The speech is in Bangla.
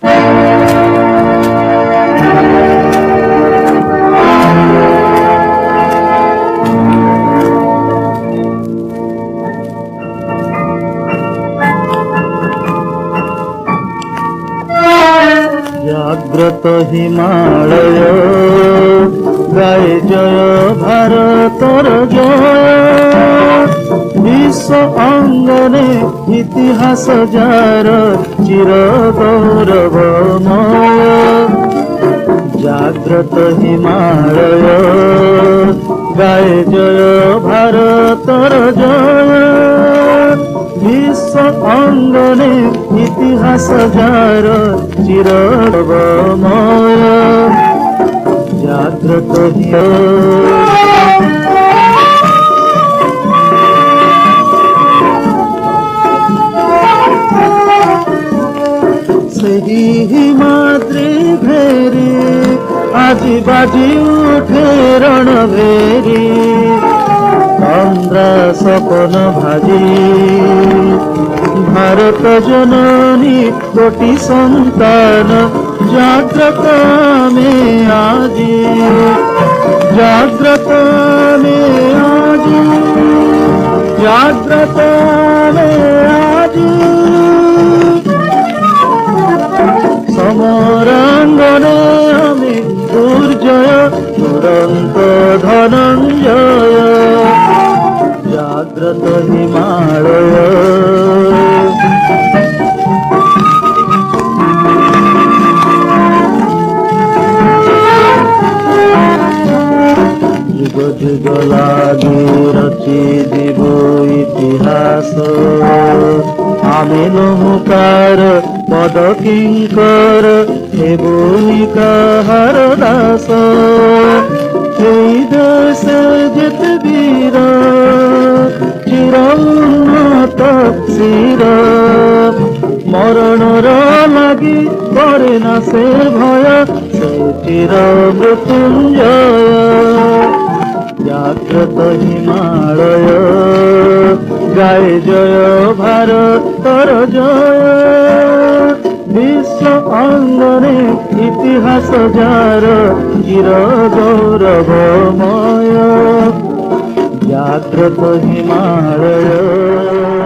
জাগ্রত হিমালয় গায়ে জয় ভারতর জয়, বিশ্ব অঙ্গনে ইতিহাস যার চির গৌরবময়। জাগ্রত হিমালয় গায়ে জয় ভারতর জয়, বিশ্ব অঙ্গনে ইতিহাস যার চির গৌরবময়। জাগ্রত ସେହି ହିମାଦ୍ରି ଭେରି ଆଜି ବାଜି ଉଠେ ରଣଭେରି, ତନ୍ଦ୍ରା ସପନ ଭାଜି ଭାରତ ଜନନୀ କୋଟି ସନ୍ତାନ। জাগ্রত মে আজি, জাগ্রত মে আজি, জাগ্রত মে আজি। সমরাঙ্গনে আমি দুর্জয় দুরন্ত ধনঞ্জয়। জাগ্রত হিমালয় যুগ যুগ লাগি রচি দিব ইতিহাস, আমি নমুকার পদ কিঙ্কর হেবুনি কাহার দাস। এই দেশে যেতে বীর চির উন্নত শির, মরণর লাগি করে না সে ভয়, সে চির মৃত্যুঞ্জয়। জাগ্রত হিমালয় গায়ে জয় ভারতর জয়, বিশ্ব অঙ্গনে ইতিহাস যার চির গৌরবময়। জাগ্রত হিমালয়।